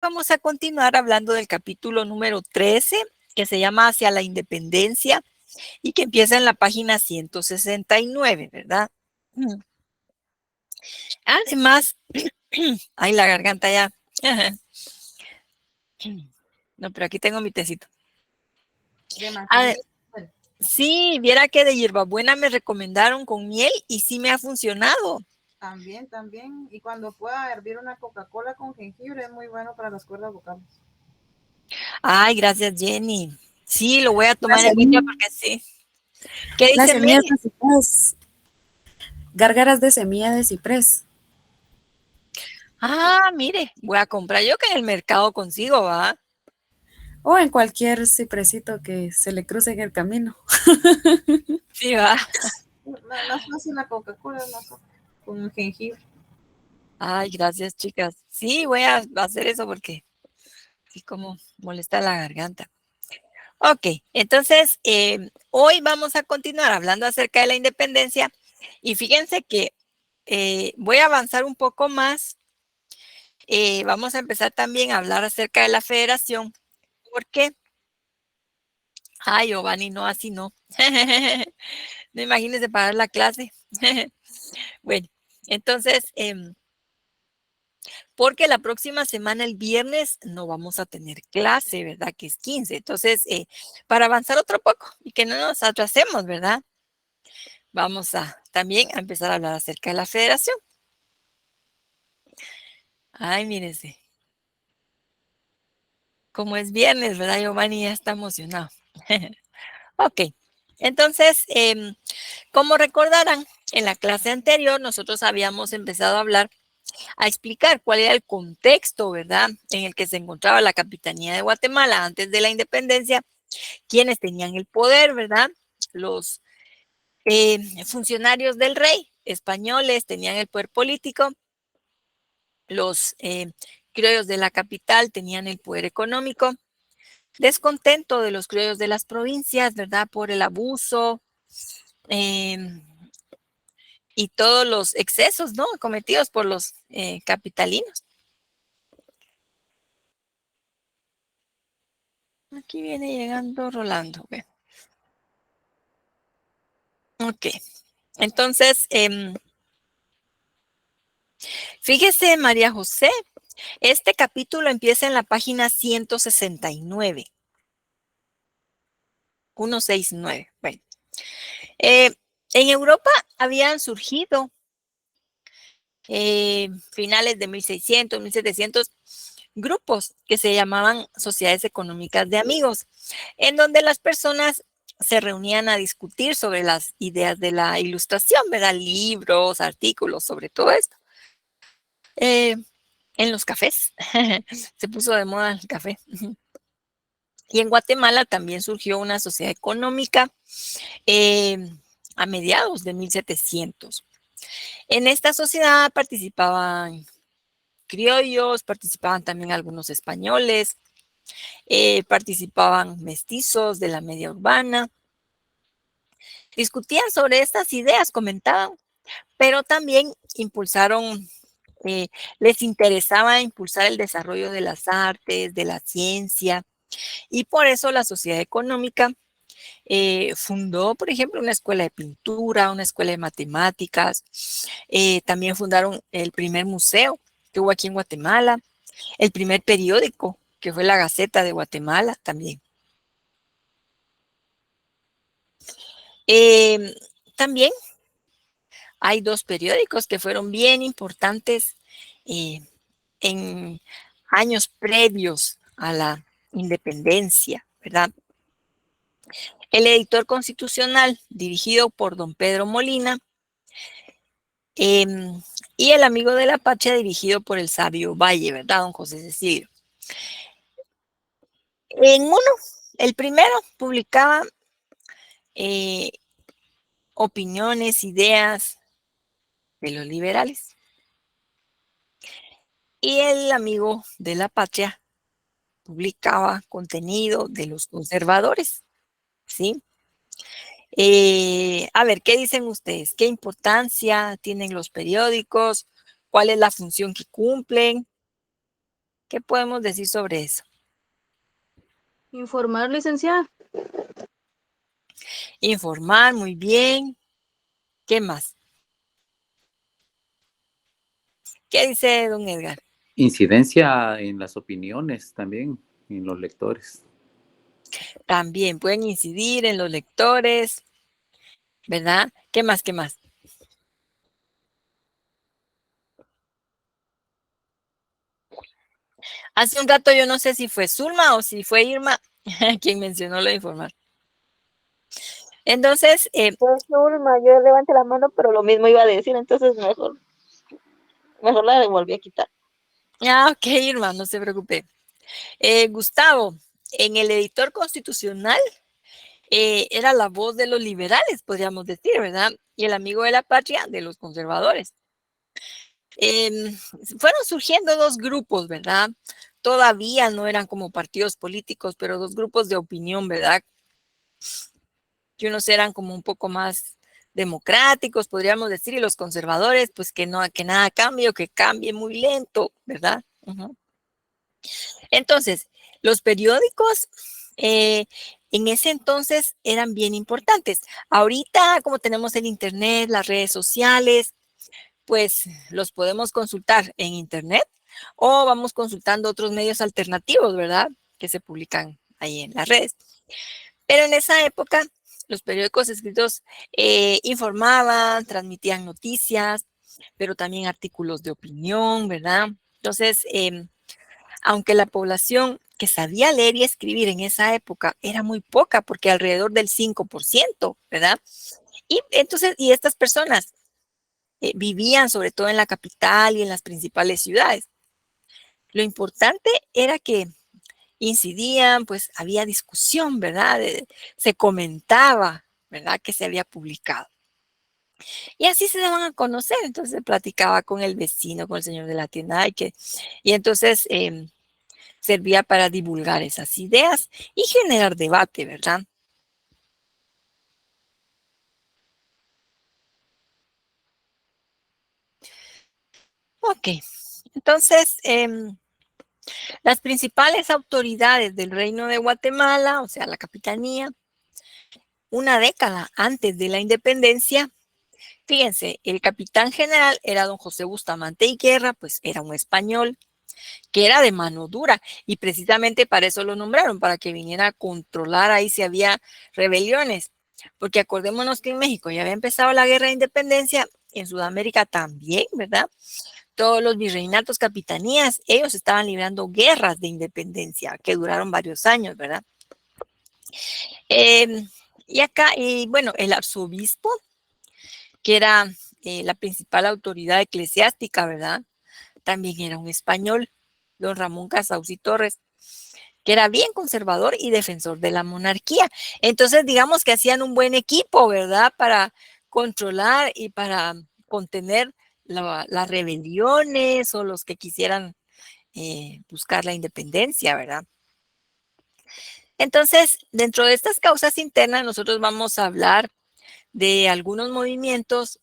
vamos a continuar hablando del capítulo número 13, que se llama Hacia la Independencia y que empieza en la página 169, ¿verdad? Además, ay, la garganta ya. No, pero aquí tengo mi tecito. De Ah, manzanilla. sí, viera que de hierbabuena me recomendaron con miel y sí me ha funcionado. También, también. Y cuando pueda hervir una Coca-Cola con jengibre es muy bueno para las cuerdas vocales. Ay, gracias, Jenny. Sí, lo voy a tomar Las, en cuenta porque sí. ¿Qué las dice semillas Meli? de ciprés, gárgaras de semilla de ciprés. Ah, mire, voy a comprar yo que en el mercado consigo, ¿va? O en cualquier cipresito que se le cruce en el camino. Sí, va. Más fácil la Coca-Cola es más fácil, con jengibre. Ay, gracias, chicas. Sí, voy a hacer eso porque sí, como molesta la garganta. Ok, entonces hoy vamos a continuar hablando acerca de la independencia y fíjense que voy a avanzar un poco más. Vamos a empezar también a hablar acerca de la federación porque, ay, Giovanni, no, así no. No imagínense parar la clase. Bueno, entonces, porque la próxima semana, el viernes, no vamos a tener clase, ¿verdad? Que es 15. Entonces, para avanzar otro poco y que no nos atrasemos, ¿verdad? Vamos a también a empezar a hablar acerca de la federación. Ay, mírense. Como es viernes, ¿verdad? Giovanni ya está emocionado. Ok. Entonces, como recordarán, en la clase anterior nosotros habíamos empezado a hablar, a explicar cuál era el contexto, ¿verdad? En el que se encontraba la capitanía de Guatemala antes de la independencia, quienes tenían el poder, ¿verdad? Los funcionarios del rey españoles tenían el poder político, los criollos de la capital tenían el poder económico, descontento de los criollos de las provincias, ¿verdad? Por el abuso y todos los excesos, ¿no? Cometidos por los capitalinos. Aquí viene llegando Rolando. ¿Ve? Ok. Entonces, fíjese, María José, este capítulo empieza en la página 169. 169. Bueno, en Europa habían surgido finales de 1600, 1700 grupos que se llamaban sociedades económicas de amigos, en donde las personas se reunían a discutir sobre las ideas de la ilustración, ¿verdad? Libros, artículos, sobre todo esto. En los cafés, se puso de moda el café. Y en Guatemala también surgió una sociedad económica a mediados de 1700. En esta sociedad participaban criollos, participaban también algunos españoles, participaban mestizos de la media urbana, discutían sobre estas ideas, comentaban, pero también impulsaron, les interesaba impulsar el desarrollo de las artes, de la ciencia, y por eso la sociedad económica fundó, por ejemplo, una escuela de pintura, una escuela de matemáticas, también fundaron el primer museo que hubo aquí en Guatemala, el primer periódico, que fue la Gaceta de Guatemala también. También hay dos periódicos que fueron bien importantes en años previos a la independencia, ¿verdad? El editor constitucional, dirigido por don Pedro Molina, y el amigo de la Pacha, dirigido por el sabio Valle, ¿verdad, don José Cecilio? En uno, el primero, publicaba opiniones, ideas de los liberales. Y el amigo de la Patria publicaba contenido de los conservadores, ¿sí? A ver, ¿qué dicen ustedes? ¿Qué importancia tienen los periódicos? ¿Cuál es la función que cumplen? ¿Qué podemos decir sobre eso? Informar, licenciada. Informar, muy bien. ¿Qué más? ¿Qué dice don Edgar? Incidencia en las opiniones también, en los lectores. También pueden incidir en los lectores, ¿verdad? ¿Qué más? ¿Qué más? Hace un rato yo no sé si fue Zulma o si fue Irma quien mencionó lo de informar. Entonces, Pues Zulma, yo levanté la mano, pero lo mismo iba a decir, entonces mejor la volví a quitar. ok, Irma, no se preocupe. Gustavo, en el editor constitucional era la voz de los liberales, podríamos decir, ¿verdad? Y el amigo de la patria de los conservadores. Fueron surgiendo dos grupos, ¿verdad? Todavía no eran como partidos políticos, pero dos grupos de opinión, ¿verdad? Que unos eran como un poco más democráticos, podríamos decir, y los conservadores, pues que no, que nada cambie o que cambie muy lento, ¿verdad? Entonces, los periódicos en ese entonces eran bien importantes. Ahorita, como tenemos el internet, las redes sociales, pues los podemos consultar en internet o vamos consultando otros medios alternativos, ¿verdad? Que se publican ahí en las redes. Pero en esa época, los periódicos escritos informaban, transmitían noticias, pero también artículos de opinión, ¿verdad? Entonces, aunque la población que sabía leer y escribir en esa época era muy poca, porque alrededor del 5%, ¿verdad? Y entonces, y estas personas vivían sobre todo en la capital y en las principales ciudades. Lo importante era que incidían, pues había discusión, ¿verdad? Se comentaba, ¿verdad? Que se había publicado. Y así se daban a conocer, entonces se platicaba con el vecino, con el señor de la tienda, y entonces servía para divulgar esas ideas y generar debate, ¿verdad? Ok, entonces las principales autoridades del Reino de Guatemala, o sea, la capitanía, una década antes de la independencia, fíjense, el capitán general era don José Bustamante y Guerra, pues era un español que era de mano dura y precisamente para eso lo nombraron, para que viniera a controlar ahí si había rebeliones, porque acordémonos que en México ya había empezado la guerra de independencia, en Sudamérica también, ¿verdad? Todos los virreinatos, capitanías, ellos estaban librando guerras de independencia que duraron varios años, ¿verdad? Y acá, y bueno, el arzobispo, que era la principal autoridad eclesiástica, ¿verdad? También era un español, don Ramón Casaus Torres, que era bien conservador y defensor de la monarquía. Entonces, digamos que hacían un buen equipo, ¿verdad? Para controlar y para contener las rebeliones o los que quisieran buscar la independencia, ¿verdad? Entonces, dentro de estas causas internas, nosotros vamos a hablar de algunos movimientos,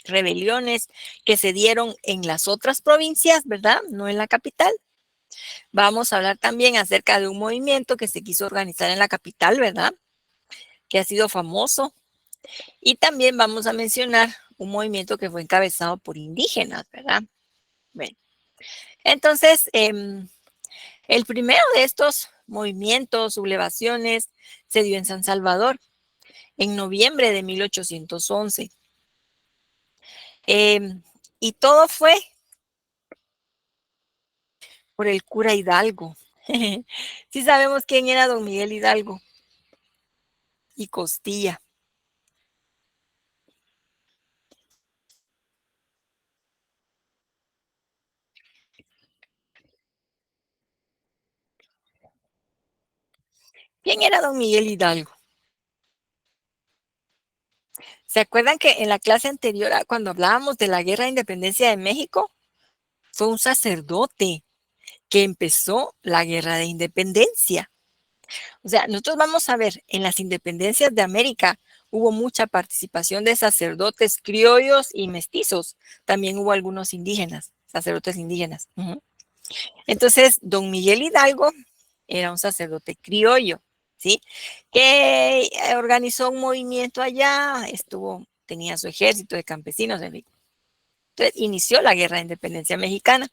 rebeliones que se dieron en las otras provincias, ¿verdad? No en la capital. Vamos a hablar también acerca de un movimiento que se quiso organizar en la capital, ¿verdad? Que ha sido famoso. Y también vamos a mencionar un movimiento que fue encabezado por indígenas, ¿verdad? Bueno, entonces, el primero de estos movimientos, sublevaciones, se dio en San Salvador en noviembre de 1811. Y todo fue por el cura Hidalgo. Sí sabemos quién era don Miguel Hidalgo y Costilla. ¿Quién era don Miguel Hidalgo? ¿Se acuerdan que en la clase anterior, cuando hablábamos de la Guerra de Independencia de México, fue un sacerdote que empezó la Guerra de Independencia? O sea, nosotros vamos a ver, en las independencias de América hubo mucha participación de sacerdotes criollos y mestizos. También hubo algunos indígenas, sacerdotes indígenas. Entonces, don Miguel Hidalgo era un sacerdote criollo, ¿sí? Que organizó un movimiento allá, tenía su ejército de campesinos, en fin. Entonces, inició la Guerra de Independencia Mexicana.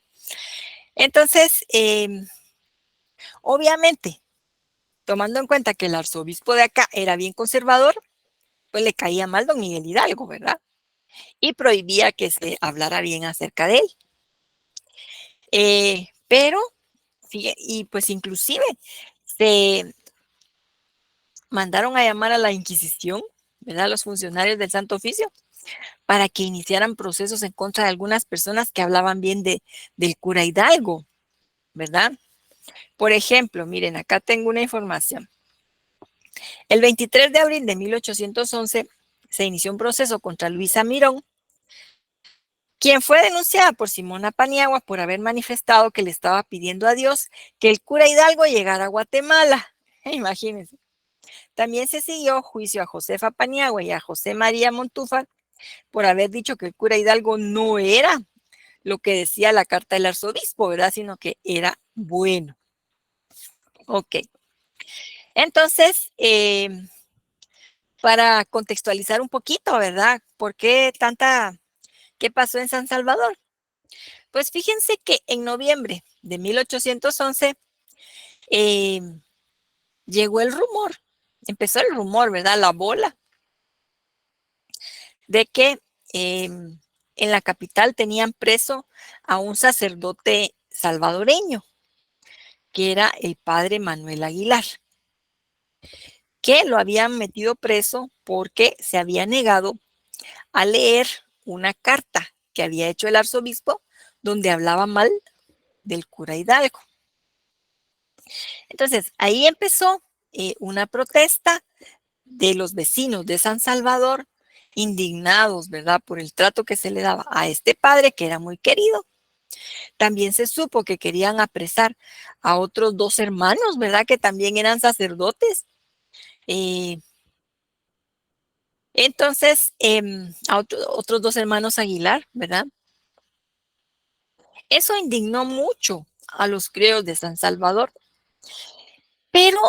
Entonces, obviamente, tomando en cuenta que el arzobispo de acá era bien conservador, pues le caía mal don Miguel Hidalgo, ¿verdad? Y prohibía que se hablara bien acerca de él. Pero, y pues inclusive se mandaron a llamar a la Inquisición, ¿verdad? Los funcionarios del Santo Oficio, para que iniciaran procesos en contra de algunas personas que hablaban bien del cura Hidalgo, ¿verdad? Por ejemplo, miren, acá tengo una información. El 23 de abril de 1811 se inició un proceso contra Luisa Mirón, quien fue denunciada por Simona Paniagua por haber manifestado que le estaba pidiendo a Dios que el cura Hidalgo llegara a Guatemala. Imagínense. También se siguió juicio a Josefa Paniagua y a José María Montúfar por haber dicho que el cura Hidalgo no era lo que decía la carta del arzobispo, ¿verdad? Sino que era bueno. Ok. Entonces, para contextualizar un poquito, ¿verdad? ¿Por qué qué pasó en San Salvador? Pues fíjense que en noviembre de 1811 llegó el rumor, empezó el rumor, ¿verdad? La bola de que en la capital tenían preso a un sacerdote salvadoreño, que era el padre Manuel Aguilar, que lo habían metido preso porque se había negado a leer una carta que había hecho el arzobispo donde hablaba mal del cura Hidalgo. Entonces, ahí empezó una protesta de los vecinos de San Salvador, indignados, ¿verdad?, por el trato que se le daba a este padre que era muy querido. También se supo que querían apresar a otros 2 hermanos, ¿verdad?, que también eran sacerdotes. Entonces, a otros 2 hermanos Aguilar, ¿verdad? Eso indignó mucho a los criollos de San Salvador, pero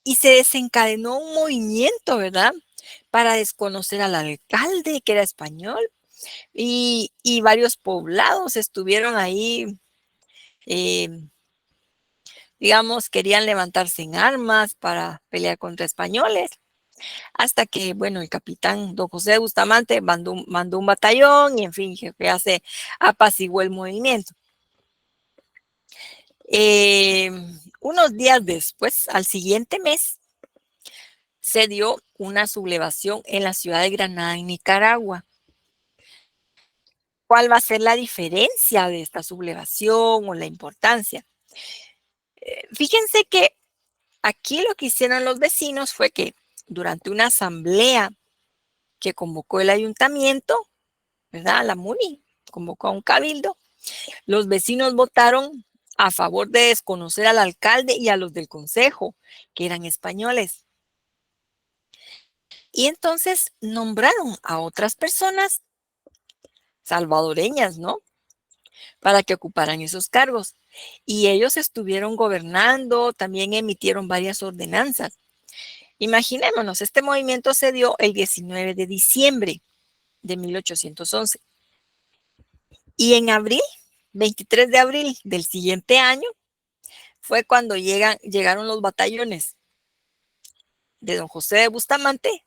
y se desencadenó un movimiento, ¿verdad?, para desconocer al alcalde, que era español, y varios poblados estuvieron ahí, digamos, querían levantarse en armas para pelear contra españoles, hasta que, bueno, el capitán don José de Bustamante mandó un batallón y, en fin, que ya se apaciguó el movimiento. Unos días después, al siguiente mes, se dio una sublevación en la ciudad de Granada, en Nicaragua. ¿Cuál va a ser la diferencia de esta sublevación o la importancia? Fíjense que aquí lo que hicieron los vecinos fue que durante una asamblea que convocó el ayuntamiento, ¿verdad? La MUNI convocó a un cabildo, los vecinos votaron a favor de desconocer al alcalde y a los del consejo, que eran españoles. Y entonces nombraron a otras personas salvadoreñas, ¿no?, para que ocuparan esos cargos. Y ellos estuvieron gobernando, también emitieron varias ordenanzas. Imaginémonos, este movimiento se dio el 19 de diciembre de 1811. Y en abril, 23 de abril del siguiente año, fue cuando llegaron los batallones de don José de Bustamante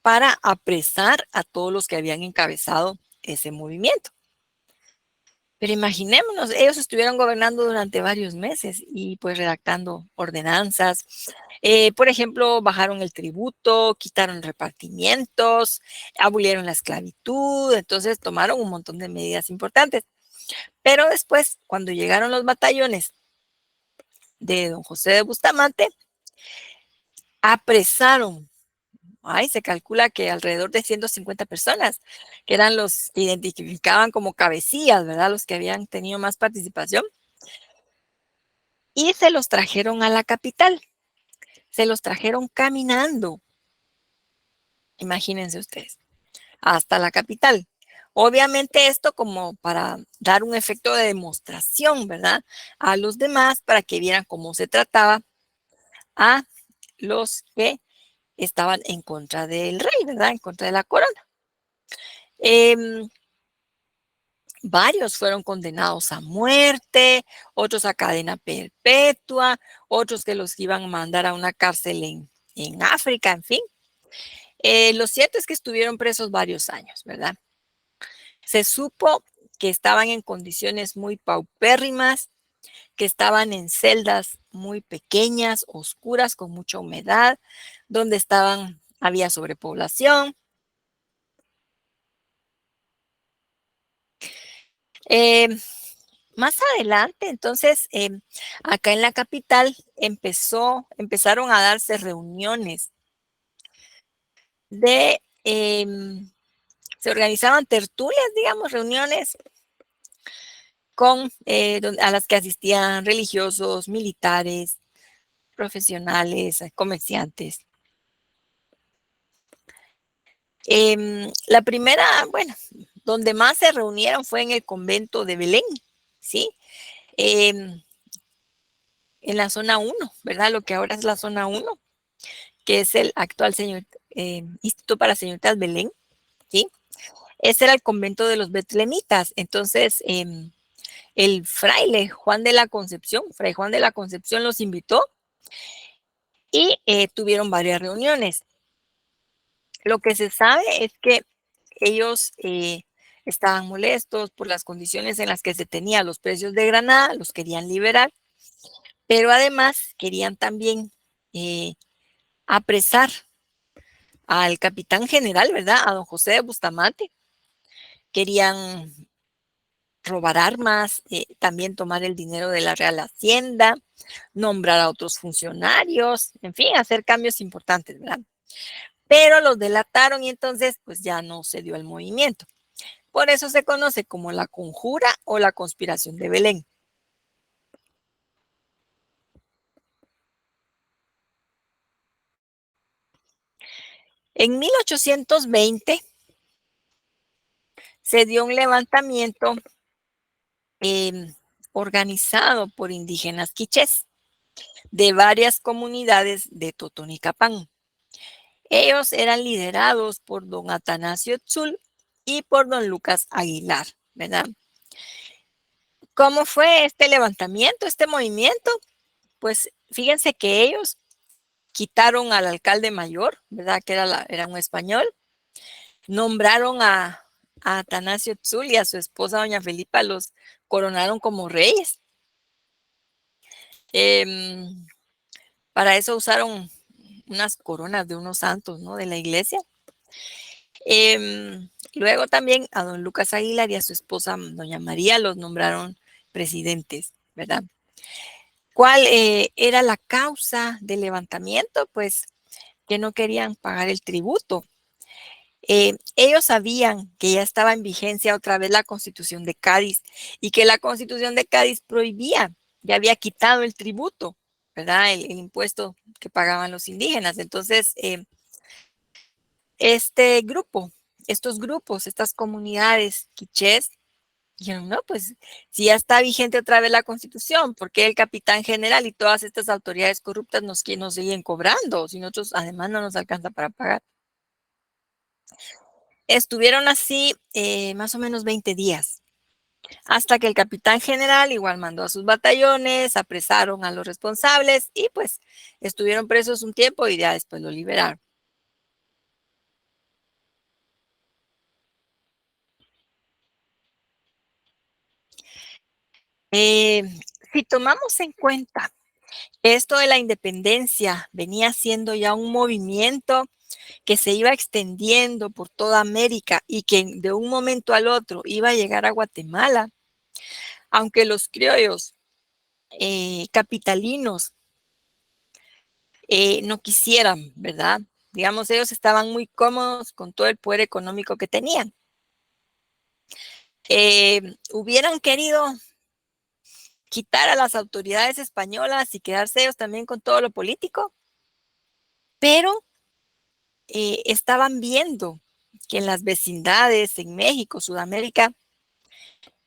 para apresar a todos los que habían encabezado ese movimiento. Pero imaginémonos, ellos estuvieron gobernando durante varios meses y pues redactando ordenanzas. Por ejemplo, bajaron el tributo, quitaron repartimientos, abolieron la esclavitud, entonces tomaron un montón de medidas importantes. Pero después, cuando llegaron los batallones de don José de Bustamante, apresaron, se calcula que alrededor de 150 personas, que eran los que identificaban como cabecillas, ¿verdad?, los que habían tenido más participación, y se los trajeron a la capital, se los trajeron caminando, imagínense ustedes, hasta la capital. Obviamente esto como para dar un efecto de demostración, ¿verdad? A los demás para que vieran cómo se trataba a los que estaban en contra del rey, ¿verdad? En contra de la corona. Varios fueron condenados a muerte, otros a cadena perpetua, otros que los iban a mandar a una cárcel en África, en fin. Lo cierto es que estuvieron presos varios años, ¿verdad? Se supo que estaban en condiciones muy paupérrimas, que estaban en celdas muy pequeñas, oscuras, con mucha humedad, donde había sobrepoblación. Más adelante, entonces, acá en la capital empezaron a darse reuniones se organizaban tertulias, digamos, reuniones a las que asistían religiosos, militares, profesionales, comerciantes. La primera, bueno, donde más se reunieron fue en el convento de Belén, ¿sí? En la zona 1, ¿verdad? Lo que ahora es la zona 1, que es el actual Instituto para Señoritas Belén, ¿sí? Ese era el convento de los betlemitas. Entonces, el fraile Juan de la Concepción, Fray Juan de la Concepción los invitó y tuvieron varias reuniones. Lo que se sabe es que ellos estaban molestos por las condiciones en las que se tenían los precios de Granada, los querían liberar, pero además querían también apresar al capitán general, ¿verdad? A don José de Bustamante. Querían robar armas, también tomar el dinero de la Real Hacienda, nombrar a otros funcionarios, en fin, hacer cambios importantes, ¿verdad? Pero los delataron y entonces pues ya no se dio el movimiento. Por eso se conoce como la conjura o la conspiración de Belén. En 1820 se dio un levantamiento organizado por indígenas quichés de varias comunidades de Totonicapán. Ellos eran liderados por don Atanasio Tzul y por don Lucas Aguilar, ¿verdad? ¿Cómo fue este levantamiento, este movimiento? Pues fíjense que ellos quitaron al alcalde mayor, ¿verdad? Que era un español. Nombraron a Atanasio Tzul y a su esposa, doña Felipa, los coronaron como reyes. Para eso usaron unas coronas de unos santos, ¿no? De la iglesia. Luego también a don Lucas Aguilar y a su esposa, doña María, los nombraron presidentes, ¿verdad? ¿Cuál era la causa del levantamiento? Pues que no querían pagar el tributo. Ellos sabían que ya estaba en vigencia otra vez la Constitución de Cádiz y que la Constitución de Cádiz prohibía, ya había quitado el tributo, ¿verdad? El impuesto que pagaban los indígenas. Entonces, estos grupos, estas comunidades quichés, dijeron, no, pues si ya está vigente otra vez la Constitución, ¿por qué el capitán general y todas estas autoridades corruptas nos siguen cobrando? Si nosotros además no nos alcanza para pagar. Estuvieron así más o menos 20 días, hasta que el capitán general igual mandó a sus batallones, apresaron a los responsables y pues estuvieron presos un tiempo y ya después lo liberaron. Si tomamos en cuenta esto de la independencia venía siendo ya un movimiento que se iba extendiendo por toda América y que de un momento al otro iba a llegar a Guatemala, aunque los criollos capitalinos no quisieran, ¿verdad? Digamos, ellos estaban muy cómodos con todo el poder económico que tenían. Hubieran querido quitar a las autoridades españolas y quedarse ellos también con todo lo político, pero estaban viendo que en las vecindades, en México, Sudamérica,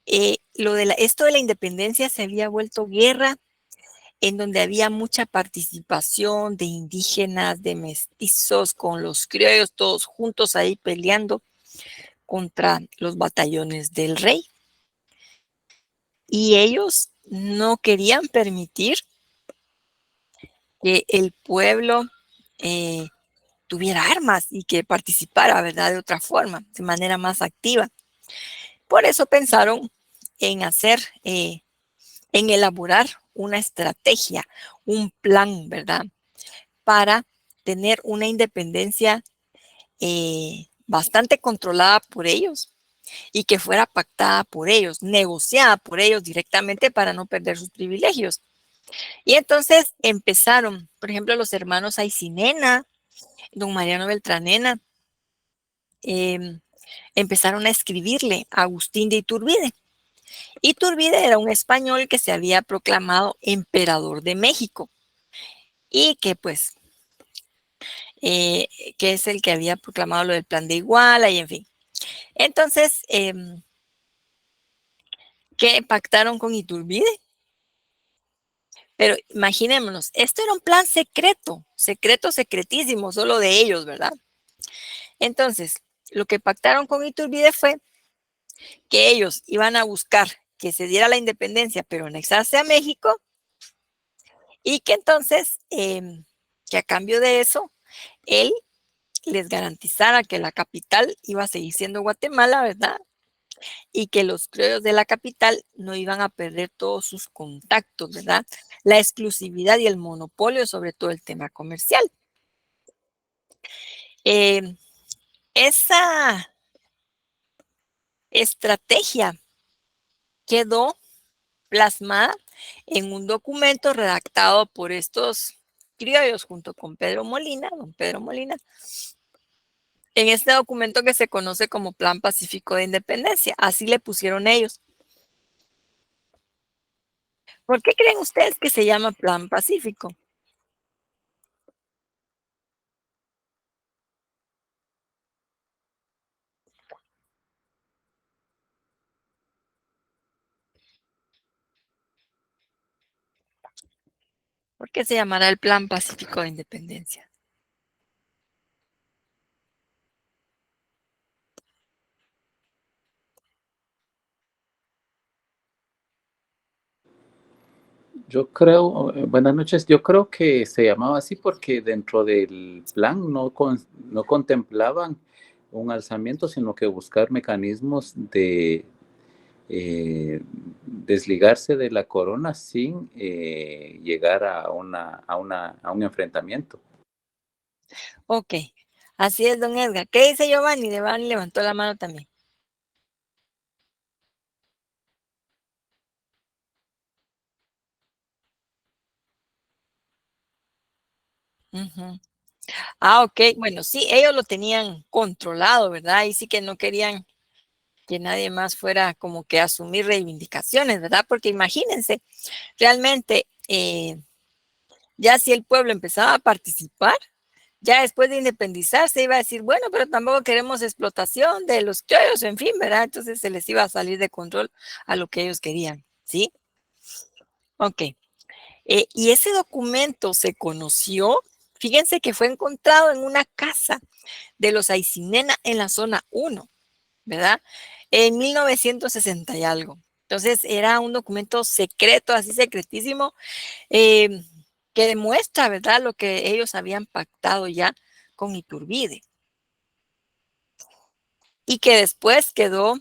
esto de la independencia se había vuelto guerra, en donde había mucha participación de indígenas, de mestizos, con los criollos, todos juntos ahí peleando contra los batallones del rey. Y ellos no querían permitir que el pueblo tuviera armas y que participara, ¿verdad? De otra forma, de manera más activa. Por eso pensaron en en elaborar una estrategia, un plan, ¿verdad? Para tener una independencia bastante controlada por ellos y que fuera pactada por ellos, negociada por ellos directamente para no perder sus privilegios. Y entonces empezaron, por ejemplo, los hermanos Aycinena, don Mariano Beltranena, empezaron a escribirle a Agustín de Iturbide. Iturbide era un español que se había proclamado emperador de México y que pues, que es el que había proclamado lo del plan de Iguala y en fin. Entonces, ¿qué pactaron con Iturbide? Pero imaginémonos, esto era un plan secreto, secretísimo, solo de ellos, ¿verdad? Entonces, lo que pactaron con Iturbide fue que ellos iban a buscar que se diera la independencia, pero anexarse a México, y que entonces, que a cambio de eso, él les garantizara que la capital iba a seguir siendo Guatemala, ¿verdad? Y que los criollos de la capital no iban a perder todos sus contactos, ¿verdad? La exclusividad y el monopolio sobre todo el tema comercial. Esa estrategia quedó plasmada en un documento redactado por estos criollos junto con Pedro Molina, don Pedro Molina, en este documento que se conoce como Plan Pacífico de Independencia. Así le pusieron ellos. ¿Por qué creen ustedes que se llama Plan Pacífico? ¿Por qué se llamará el Plan Pacífico de Independencia? Yo creo, buenas noches, yo creo que se llamaba así porque dentro del plan no contemplaban un alzamiento, sino que buscar mecanismos de desligarse de la corona sin llegar a un enfrentamiento. Ok, así es, don Edgar. ¿Qué dice Giovanni? Giovanni levantó la mano también. Uh-huh. Ah, ok, bueno, sí, ellos lo tenían controlado, ¿verdad? Y sí que no querían que nadie más fuera como que a asumir reivindicaciones, ¿verdad? Porque imagínense, realmente, ya si el pueblo empezaba a participar, ya después de independizarse iba a decir, bueno, pero tampoco queremos explotación de los criollos, en fin, ¿verdad? Entonces se les iba a salir de control a lo que ellos querían, ¿sí? Ok. Y ese documento se conoció, fíjense que fue encontrado en una casa de los Aycinena en la zona 1, ¿verdad? En 1960 y algo. Entonces era un documento secreto, así secretísimo, que demuestra, ¿verdad?, lo que ellos habían pactado ya con Iturbide. Y que después quedó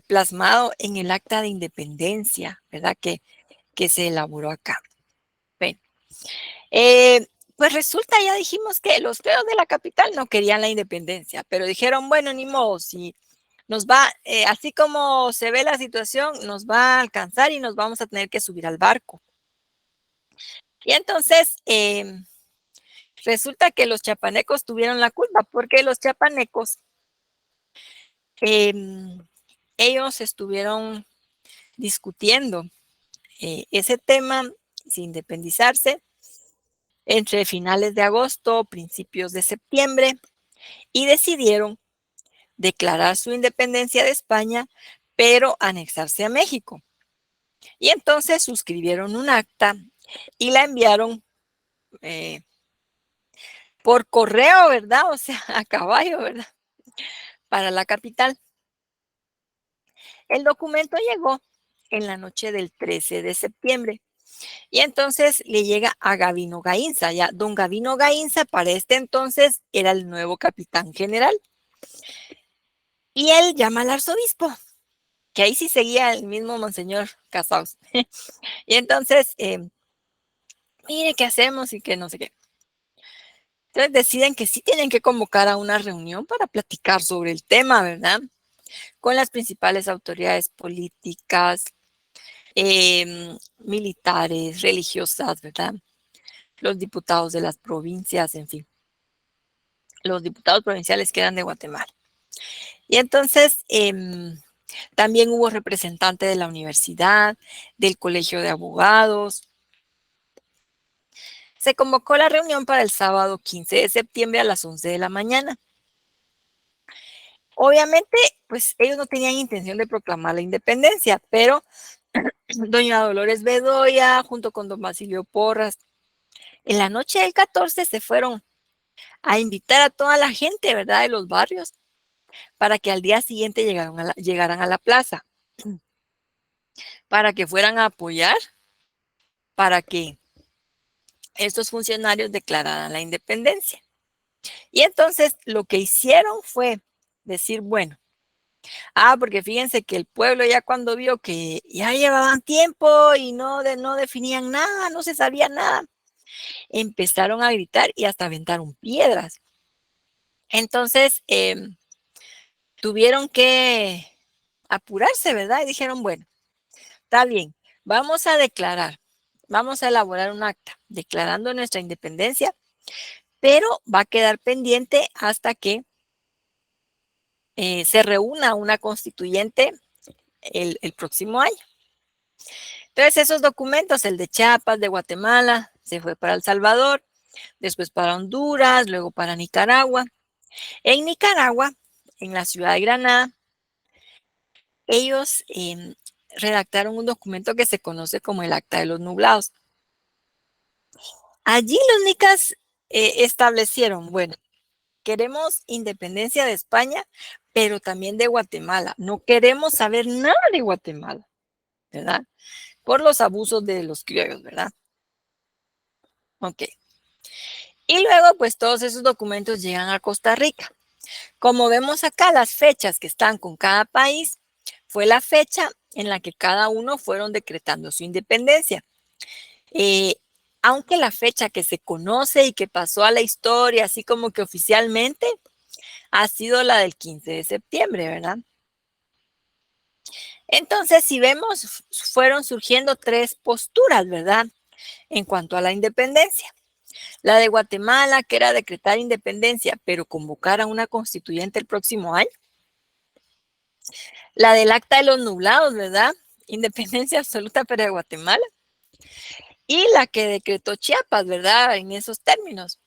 plasmado en el acta de independencia, ¿verdad?, que se elaboró acá. Bueno, pues resulta, ya dijimos que los criollos de la capital no querían la independencia, pero dijeron, bueno, ni modo, si nos va, así como se ve la situación, nos va a alcanzar y nos vamos a tener que subir al barco. Y entonces, resulta que los chapanecos tuvieron la culpa, porque los chapanecos, ellos estuvieron discutiendo ese tema, sin independizarse, entre finales de agosto, principios de septiembre, y decidieron declarar su independencia de España, pero anexarse a México. Y entonces suscribieron un acta y la enviaron por correo, ¿verdad? O sea, a caballo, ¿verdad? Para la capital. El documento llegó en la noche del 13 de septiembre. Y entonces le llega a Gavino Gainza. Ya, don Gavino Gainza para este entonces era el nuevo capitán general. Y él llama al arzobispo, que ahí sí seguía el mismo monseñor Casaus. Y entonces, mire qué hacemos y que no sé qué. Entonces deciden que sí tienen que convocar a una reunión para platicar sobre el tema, ¿verdad? Con las principales autoridades políticas, militares, religiosas, ¿verdad? Los diputados de las provincias, en fin. Los diputados provinciales que eran de Guatemala. Y entonces también hubo representantes de la universidad, del colegio de abogados. Se convocó la reunión para el sábado 15 de septiembre a las 11 de la mañana. Obviamente, pues ellos no tenían intención de proclamar la independencia, pero doña Dolores Bedoya, junto con don Basilio Porras, en la noche del 14 se fueron a invitar a toda la gente, ¿verdad?, de los barrios, para que al día siguiente llegaran a la plaza, para que fueran a apoyar, para que estos funcionarios declararan la independencia. Y entonces lo que hicieron fue decir, bueno, porque fíjense que el pueblo ya cuando vio que ya llevaban tiempo y no definían nada, no se sabía nada, empezaron a gritar y hasta aventaron piedras. Entonces tuvieron que apurarse, ¿verdad? Y dijeron, bueno, está bien, vamos a elaborar un acta declarando nuestra independencia, pero va a quedar pendiente hasta que se reúna una constituyente el próximo año. Entonces esos documentos, el de Chiapas, de Guatemala, se fue para El Salvador, después para Honduras, luego para Nicaragua. En Nicaragua, en la ciudad de Granada, ellos redactaron un documento que se conoce como el Acta de los Nublados. Allí los nicas establecieron, bueno, queremos independencia de España, pero también de Guatemala. No queremos saber nada de Guatemala, ¿verdad? Por los abusos de los criollos, ¿verdad? Ok. Y luego, pues todos esos documentos llegan a Costa Rica. Como vemos acá, las fechas que están con cada país fue la fecha en la que cada uno fueron decretando su independencia. Aunque la fecha que se conoce y que pasó a la historia, así como que oficialmente, ha sido la del 15 de septiembre, ¿verdad? Entonces, si vemos, fueron surgiendo tres posturas, ¿verdad?, en cuanto a la independencia. La de Guatemala, que era decretar independencia, pero convocar a una constituyente el próximo año. La del Acta de los Nublados, ¿verdad? Independencia absoluta, pero de Guatemala. Y la que decretó Chiapas, ¿verdad? En esos términos,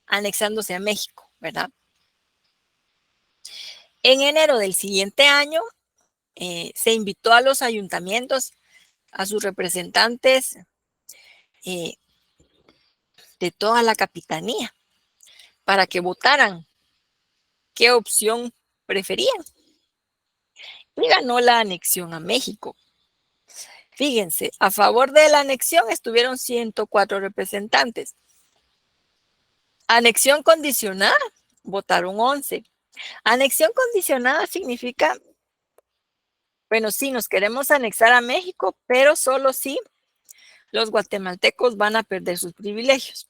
anexándose a México, ¿verdad? En enero del siguiente año, se invitó a los ayuntamientos, a sus representantes de toda la capitanía, para que votaran qué opción preferían. Y ganó la anexión a México. Fíjense, a favor de la anexión estuvieron 104 representantes. Anexión condicionada, votaron 11. Anexión condicionada significa, bueno, sí, nos queremos anexar a México, pero solo si los guatemaltecos van a perder sus privilegios.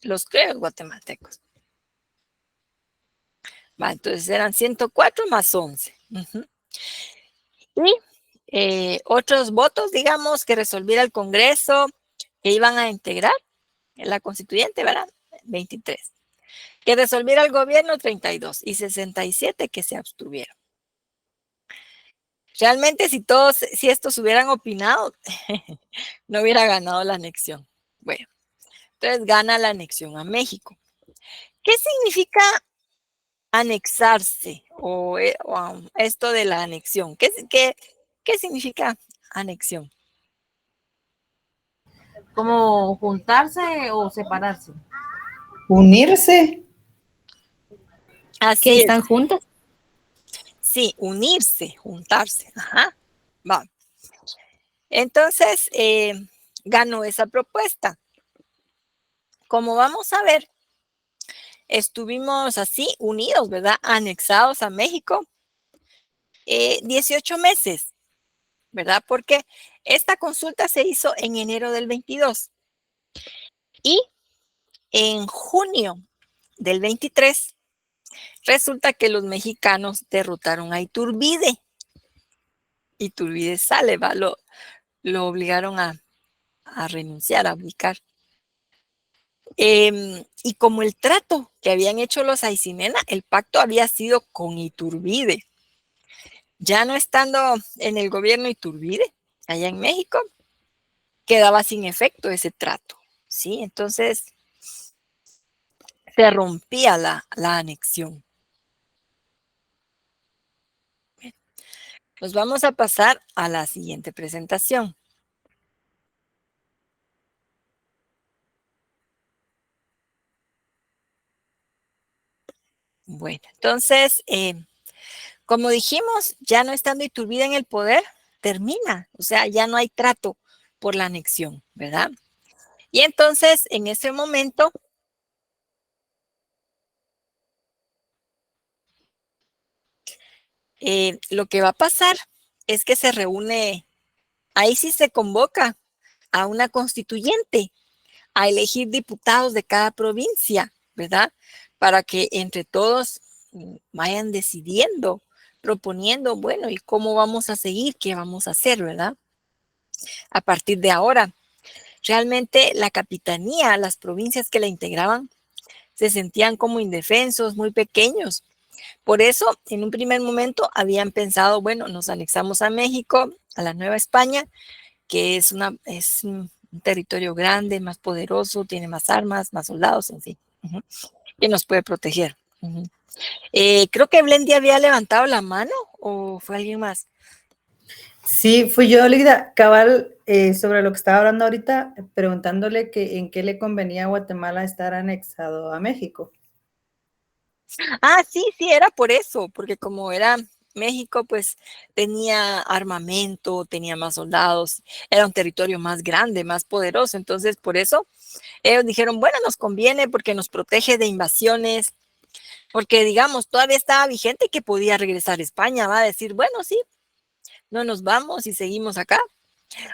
Los criollos guatemaltecos. Entonces eran 104 más 11. Y otros votos, digamos, que resolviera el Congreso, que iban a integrar la constituyente, ¿verdad? 23. Que resolviera el gobierno, 32. Y 67 que se abstuvieron. Realmente, si estos hubieran opinado, no hubiera ganado la anexión. Bueno, entonces gana la anexión a México. ¿Qué significa anexarse o esto de la anexión. ¿Qué significa anexión? ¿Como juntarse o separarse? Unirse. Así ¿Que es. están juntas? Sí, unirse, juntarse. Ajá. Va. Entonces, ganó esa propuesta. Como vamos a ver, estuvimos así unidos, ¿verdad? Anexados a México 18 meses, ¿verdad? Porque esta consulta se hizo en enero del 22 y en junio del 23 resulta que los mexicanos derrotaron a Iturbide. Iturbide sale, ¿va? Lo obligaron a renunciar, a abdicar. Y como el trato que habían hecho los Aycinena, el pacto había sido con Iturbide. Ya no estando en el gobierno Iturbide, allá en México, quedaba sin efecto ese trato, ¿sí? Entonces, se rompía la anexión. Nos vamos a pasar a la siguiente presentación. Bueno, entonces, como dijimos, ya no estando Iturbide en el poder, termina, o sea, ya no hay trato por la anexión, ¿verdad? Y entonces, en ese momento, lo que va a pasar es que se reúne, ahí sí se convoca a una constituyente a elegir diputados de cada provincia, ¿verdad? Para que entre todos vayan decidiendo, proponiendo, bueno, ¿y cómo vamos a seguir? ¿Qué vamos a hacer, verdad? A partir de ahora, realmente la capitanía, las provincias que la integraban, se sentían como indefensos, muy pequeños. Por eso, en un primer momento, habían pensado, bueno, nos anexamos a México, a la Nueva España, que es un territorio grande, más poderoso, tiene más armas, más soldados, en fin, que nos puede proteger. Creo que Blendy había levantado la mano, ¿o fue alguien más? Sí, fui yo, Lida, cabal, sobre lo que estaba hablando ahorita, preguntándole que en qué le convenía a Guatemala estar anexado a México. Ah, sí, era por eso, porque como era México, pues tenía armamento, tenía más soldados, era un territorio más grande, más poderoso, entonces por eso ellos dijeron, bueno, nos conviene porque nos protege de invasiones, porque digamos, todavía estaba vigente que podía regresar a España, va a decir, bueno, sí, no nos vamos y seguimos acá,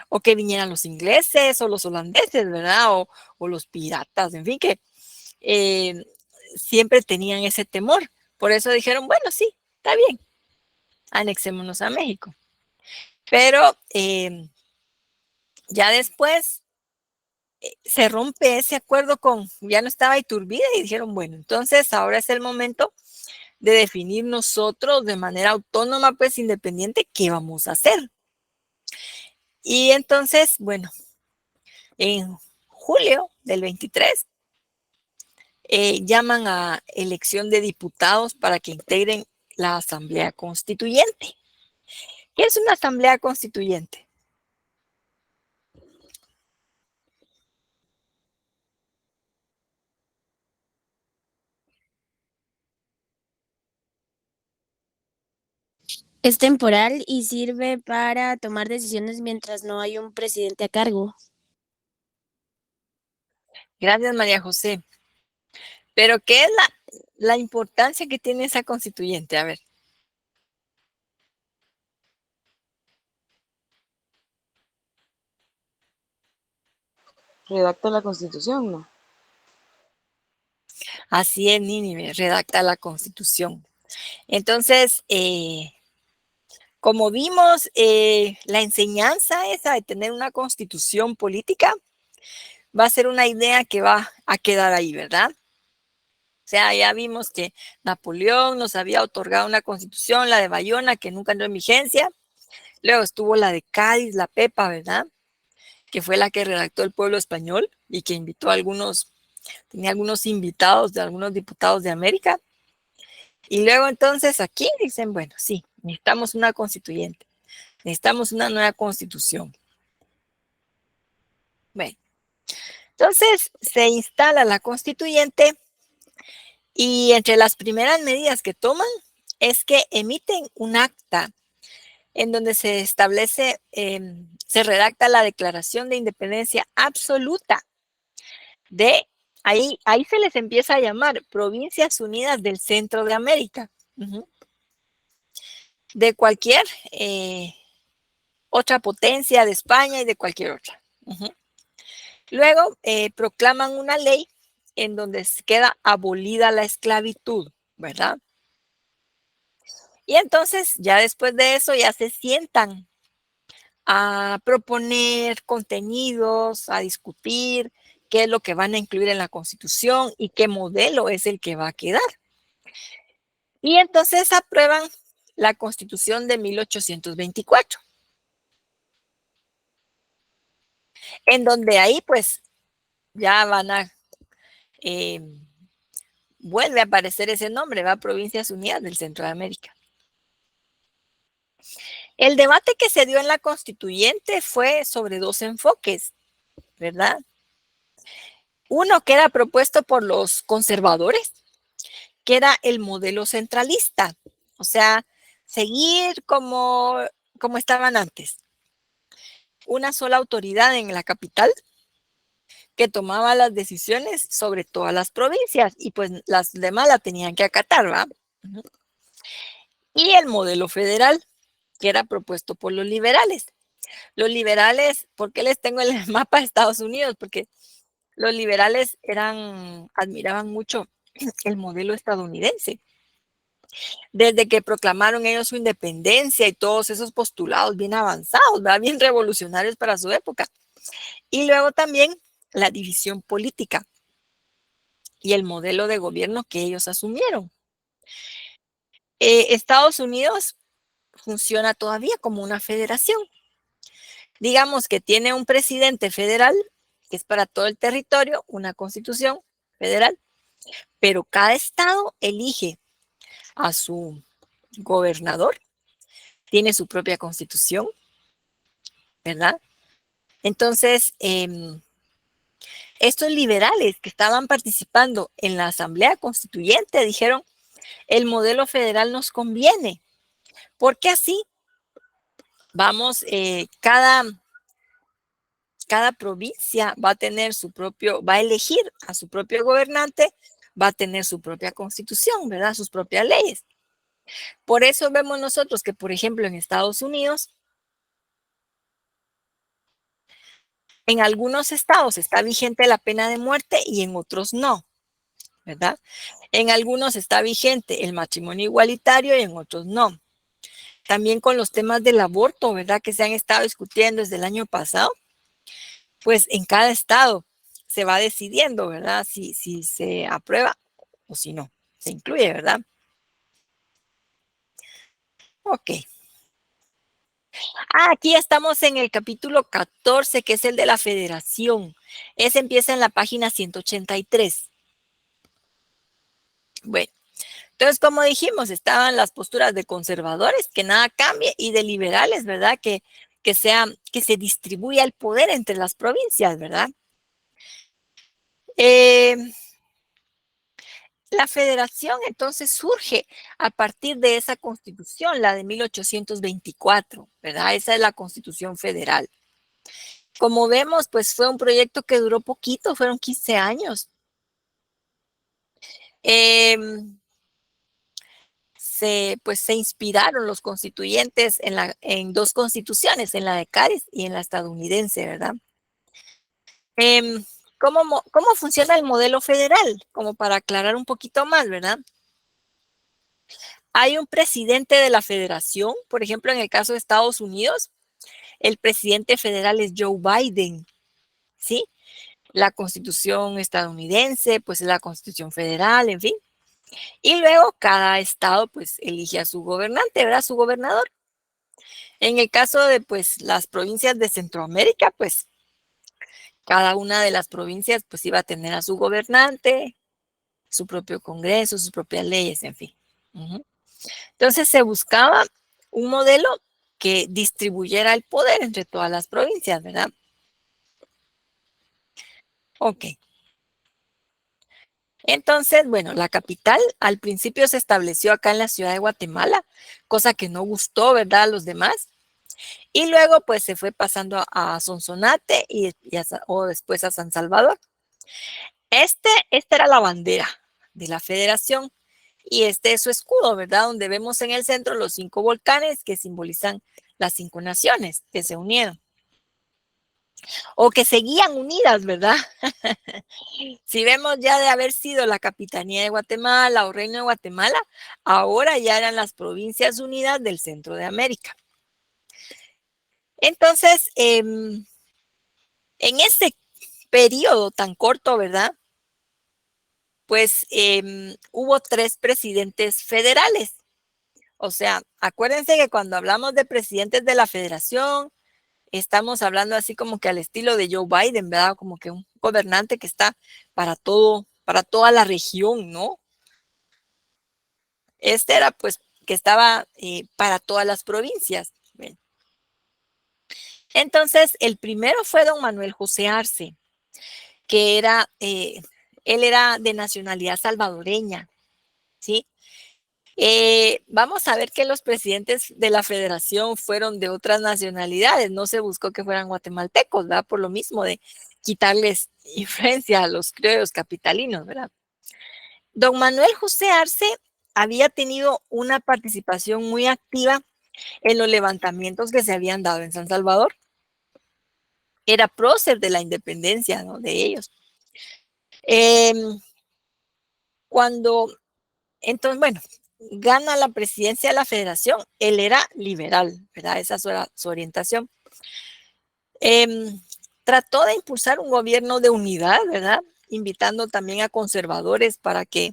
o que vinieran los ingleses o los holandeses, ¿verdad? O los piratas, en fin, que siempre tenían ese temor. Por eso dijeron, bueno, sí, está bien, anexémonos a México. Pero ya después se rompe ese acuerdo ya no estaba Iturbide y dijeron, bueno, entonces ahora es el momento de definir nosotros de manera autónoma, pues independiente, qué vamos a hacer. Y entonces, bueno, en julio del 23, llaman a elección de diputados para que integren la Asamblea Constituyente. ¿Qué es una Asamblea Constituyente? Es temporal y sirve para tomar decisiones mientras no hay un presidente a cargo. Gracias, María José. Pero, ¿qué es la importancia que tiene esa constituyente? A ver. Redacta la Constitución, ¿no? Así es, Nínive, redacta la Constitución. Entonces, como vimos, la enseñanza esa de tener una constitución política va a ser una idea que va a quedar ahí, ¿verdad? O sea, ya vimos que Napoleón nos había otorgado una constitución, la de Bayona, que nunca entró en vigencia. Luego estuvo la de Cádiz, la Pepa, ¿verdad? Que fue la que redactó el pueblo español y que invitó a tenía algunos invitados de algunos diputados de América. Y luego entonces aquí dicen, bueno, sí, necesitamos una constituyente, necesitamos una nueva constitución. Bueno, entonces se instala la constituyente y entre las primeras medidas que toman es que emiten un acta en donde se establece, se redacta la declaración de independencia absoluta de, ahí se les empieza a llamar Provincias Unidas del Centro de América. De cualquier otra potencia de España y de cualquier otra. Luego proclaman una ley en donde queda abolida la esclavitud, ¿verdad? Y entonces ya después de eso ya se sientan a proponer contenidos, a discutir qué es lo que van a incluir en la Constitución y qué modelo es el que va a quedar. Y entonces aprueban la Constitución de 1824. En donde ahí pues ya van a, vuelve a aparecer ese nombre, va Provincias Unidas del Centro de América. El debate que se dio en la constituyente fue sobre dos enfoques, ¿verdad? Uno que era propuesto por los conservadores, que era el modelo centralista, o sea, seguir como estaban antes. Una sola autoridad en la capital que tomaba las decisiones sobre todas las provincias y pues las demás la tenían que acatar, ¿va? Y el modelo federal, que era propuesto por los liberales. Los liberales, ¿por qué les tengo el mapa de Estados Unidos? Porque los liberales admiraban mucho el modelo estadounidense. Desde que proclamaron ellos su independencia y todos esos postulados bien avanzados, ¿verdad? Bien revolucionarios para su época. Y luego también la división política y el modelo de gobierno que ellos asumieron. Estados Unidos funciona todavía como una federación. Digamos que tiene un presidente federal, que es para todo el territorio, una constitución federal, pero cada estado elige a su gobernador, tiene su propia constitución, ¿verdad? Entonces, estos liberales que estaban participando en la Asamblea Constituyente dijeron, el modelo federal nos conviene, porque así vamos, cada provincia va a tener va a elegir a su propio gobernante, va a tener su propia constitución, ¿verdad? Sus propias leyes. Por eso vemos nosotros que, por ejemplo, en Estados Unidos, en algunos estados está vigente la pena de muerte y en otros no, ¿verdad? En algunos está vigente el matrimonio igualitario y en otros no. También con los temas del aborto, ¿verdad? Que se han estado discutiendo desde el año pasado. Pues en cada estado se va decidiendo, ¿verdad? Si se aprueba o si no, se incluye, ¿verdad? Ok. Aquí estamos en el capítulo 14, que es el de la federación. Ese empieza en la página 183. Bueno, entonces, como dijimos, estaban las posturas de conservadores, que nada cambie, y de liberales, ¿verdad? Que se distribuya el poder entre las provincias, ¿verdad? La federación entonces surge a partir de esa constitución, la de 1824, ¿verdad? Esa es la constitución federal. Como vemos, pues fue un proyecto que duró poquito, fueron 15 años. Se inspiraron los constituyentes en dos constituciones, en la de Cádiz y en la estadounidense, ¿verdad? ¿Cómo funciona el modelo federal? Como para aclarar un poquito más, ¿verdad? Hay un presidente de la federación, por ejemplo, en el caso de Estados Unidos, el presidente federal es Joe Biden, ¿sí? La constitución estadounidense, pues es la constitución federal, en fin. Y luego cada estado, pues, elige a su gobernante, ¿verdad? Su gobernador. En el caso de, pues, las provincias de Centroamérica, pues, cada una de las provincias, pues, iba a tener a su gobernante, su propio congreso, sus propias leyes, en fin. Ujú. Entonces se buscaba un modelo que distribuyera el poder entre todas las provincias, ¿verdad? Ok. Entonces, bueno, la capital al principio se estableció acá en la ciudad de Guatemala, cosa que no gustó, ¿verdad?, a los demás. Y luego, pues, se fue pasando a Sonsonate o después a San Salvador. Esta era la bandera de la federación y este es su escudo, ¿verdad? Donde vemos en el centro los 5 volcanes que simbolizan las 5 naciones que se unieron o que seguían unidas, ¿verdad? Si vemos ya de haber sido la Capitanía de Guatemala o Reino de Guatemala, ahora ya eran las Provincias Unidas del Centro de América. Entonces, en ese periodo tan corto, ¿verdad? Pues hubo 3 presidentes federales. O sea, acuérdense que cuando hablamos de presidentes de la federación, estamos hablando así como que al estilo de Joe Biden, ¿verdad? Como que un gobernante que está para todo, para toda la región, ¿no? Este era pues que estaba para todas las provincias. Bien. Entonces, el primero fue don Manuel José Arce, que él era de nacionalidad salvadoreña, ¿sí? Vamos a ver que los presidentes de la federación fueron de otras nacionalidades, no se buscó que fueran guatemaltecos, ¿verdad? Por lo mismo de quitarles influencia a los criollos capitalinos, ¿verdad? Don Manuel José Arce había tenido una participación muy activa en los levantamientos que se habían dado en San Salvador. Era prócer de la independencia, ¿no?, de ellos. Entonces, bueno, gana la presidencia de la federación, él era liberal, ¿verdad? Esa era su orientación. Trató de impulsar un gobierno de unidad, ¿verdad? Invitando también a conservadores para que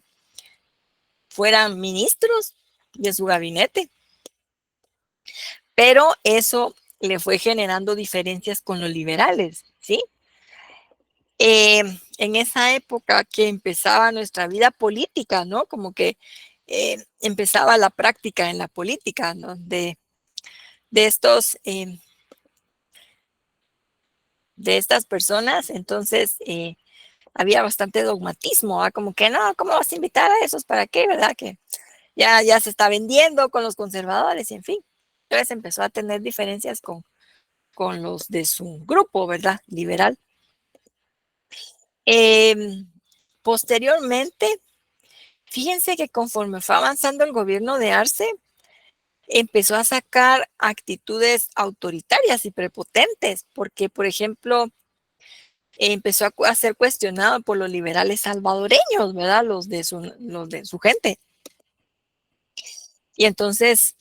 fueran ministros de su gabinete. Pero eso le fue generando diferencias con los liberales, ¿sí? En esa época que empezaba nuestra vida política, ¿no? Como que empezaba la práctica en la política, ¿no? De estas personas, entonces había bastante dogmatismo, ¿verdad? Como que no, ¿cómo vas a invitar a esos? ¿Para qué? ¿Verdad? Que ya se está vendiendo con los conservadores, y en fin. Entonces empezó a tener diferencias con los de su grupo, ¿verdad? Liberal. Posteriormente, fíjense que conforme fue avanzando el gobierno de Arce, empezó a sacar actitudes autoritarias y prepotentes, porque, por ejemplo, empezó a ser cuestionado por los liberales salvadoreños, ¿verdad? Los de su gente. Y entonces,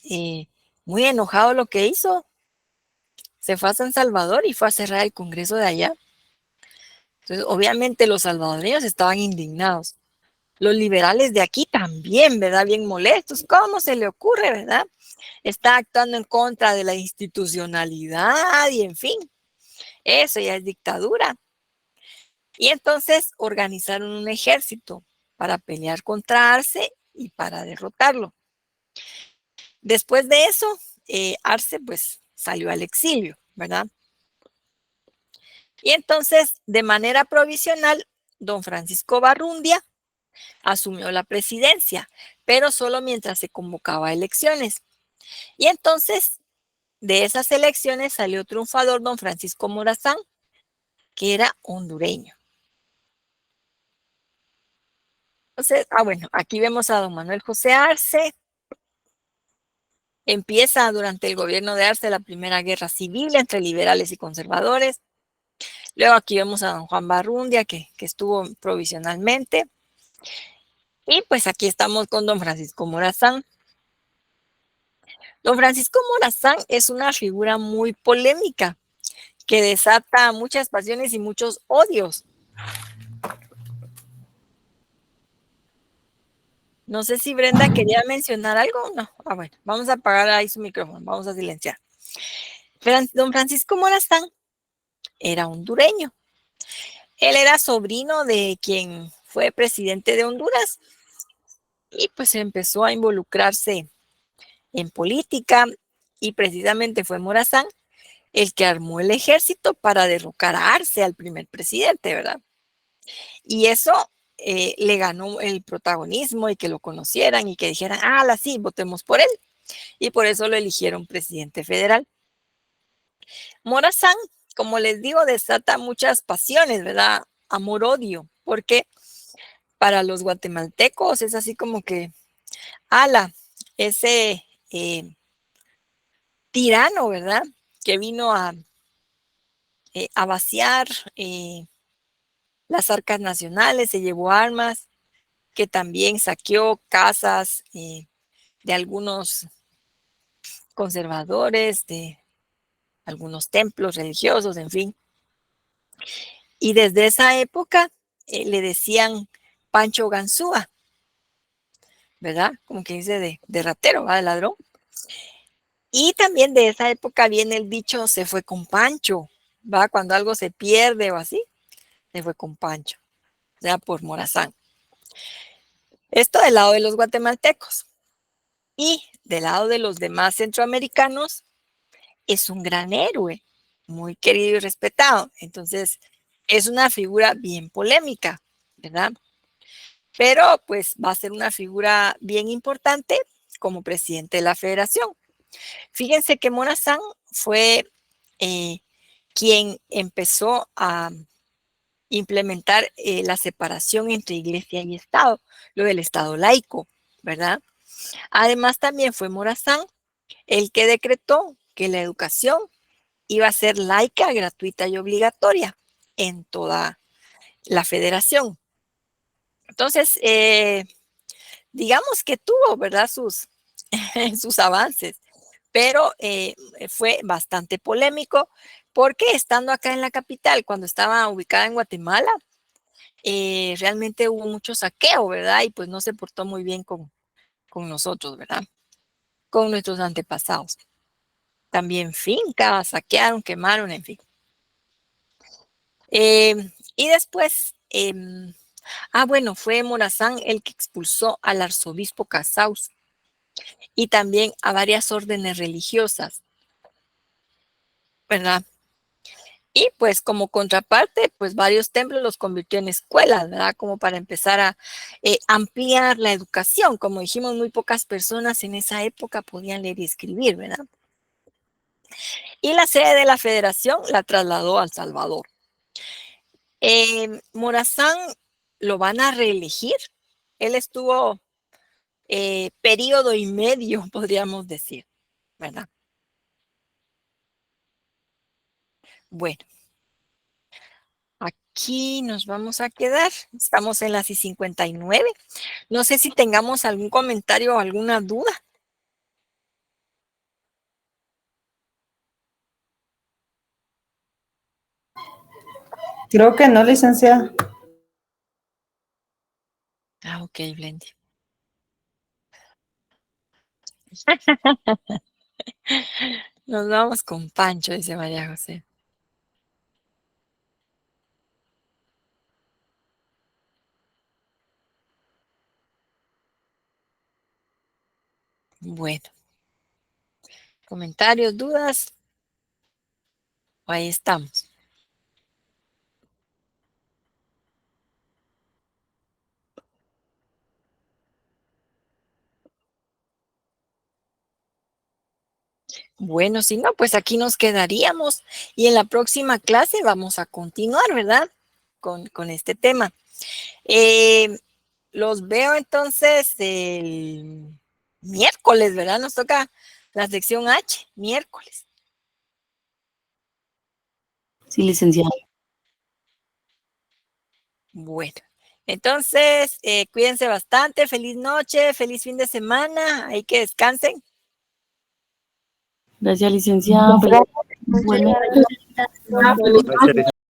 muy enojado lo que hizo, se fue a San Salvador y fue a cerrar el Congreso de allá. Entonces, obviamente los salvadoreños estaban indignados. Los liberales de aquí también, ¿verdad? Bien molestos. ¿Cómo se le ocurre, verdad? Está actuando en contra de la institucionalidad y en fin, eso ya es dictadura. Y entonces organizaron un ejército para pelear contra Arce y para derrotarlo. Después de eso, Arce pues salió al exilio, ¿verdad? Y entonces, de manera provisional, don Francisco Barrundia asumió la presidencia, pero solo mientras se convocaba elecciones. Y entonces, de esas elecciones salió triunfador don Francisco Morazán, que era hondureño. Entonces, bueno, aquí vemos a don Manuel José Arce. Empieza durante el gobierno de Arce la primera guerra civil entre liberales y conservadores. Luego aquí vemos a don Juan Barrundia, que estuvo provisionalmente. Y pues aquí estamos con don Francisco Morazán. Don Francisco Morazán es una figura muy polémica que desata muchas pasiones y muchos odios. No sé si Brenda quería mencionar algo. No. Bueno, vamos a apagar ahí su micrófono, vamos a silenciar. Don Francisco Morazán era hondureño. Él era sobrino de quien fue presidente de Honduras, y pues empezó a involucrarse en política y precisamente fue Morazán el que armó el ejército para derrocar a Arce, al primer presidente, ¿verdad? Y eso le ganó el protagonismo y que lo conocieran y que dijeran, ah, sí, votemos por él. Y por eso lo eligieron presidente federal. Morazán, como les digo, desata muchas pasiones, ¿verdad? Amor-odio, porque para los guatemaltecos es así como que, ese tirano, ¿verdad? Que vino a vaciar las arcas nacionales, se llevó armas, que también saqueó casas de algunos conservadores, de algunos templos religiosos, en fin. Y desde esa época le decían Pancho Ganzúa, ¿verdad? Como que dice de ratero, ¿verdad? De ladrón. Y también de esa época viene el dicho, se fue con Pancho, ¿va? Cuando algo se pierde o así, se fue con Pancho, o sea, por Morazán. Esto del lado de los guatemaltecos. Y del lado de los demás centroamericanos, es un gran héroe, muy querido y respetado. Entonces, es una figura bien polémica, ¿verdad? Pero pues va a ser una figura bien importante como presidente de la federación. Fíjense que Morazán fue quien empezó a implementar la separación entre iglesia y Estado, lo del Estado laico, ¿verdad? Además, también fue Morazán el que decretó que la educación iba a ser laica, gratuita y obligatoria en toda la federación. Entonces, digamos que tuvo, ¿verdad?, sus avances, pero fue bastante polémico porque estando acá en la capital, cuando estaba ubicada en Guatemala, realmente hubo mucho saqueo, ¿verdad? Y pues no se portó muy bien con nosotros, ¿verdad? Con nuestros antepasados. También fincas, saquearon, quemaron, en fin. Y después, bueno, fue Morazán el que expulsó al arzobispo Casaus y también a varias órdenes religiosas, ¿verdad? Y pues como contraparte, pues varios templos los convirtió en escuelas, ¿verdad? Como para empezar a ampliar la educación. Como dijimos, muy pocas personas en esa época podían leer y escribir, ¿verdad? Y la sede de la federación la trasladó a El Salvador. Morazán lo van a reelegir. Él estuvo periodo y medio, podríamos decir, ¿verdad? Bueno, aquí nos vamos a quedar. Estamos en las 59. No sé si tengamos algún comentario o alguna duda. Creo que no, licenciada. Ok, Blendy. Nos vamos con Pancho, dice María José. Bueno. ¿Comentarios, dudas? Ahí estamos. Bueno, si no, pues aquí nos quedaríamos y en la próxima clase vamos a continuar, ¿verdad? Con este tema. Los veo entonces el miércoles, ¿verdad? Nos toca la sección H, miércoles. Sí, licenciada. Bueno, entonces cuídense bastante, feliz noche, feliz fin de semana, ahí que descansen. Gracias, licenciada. Gracias. Buenas Gracias,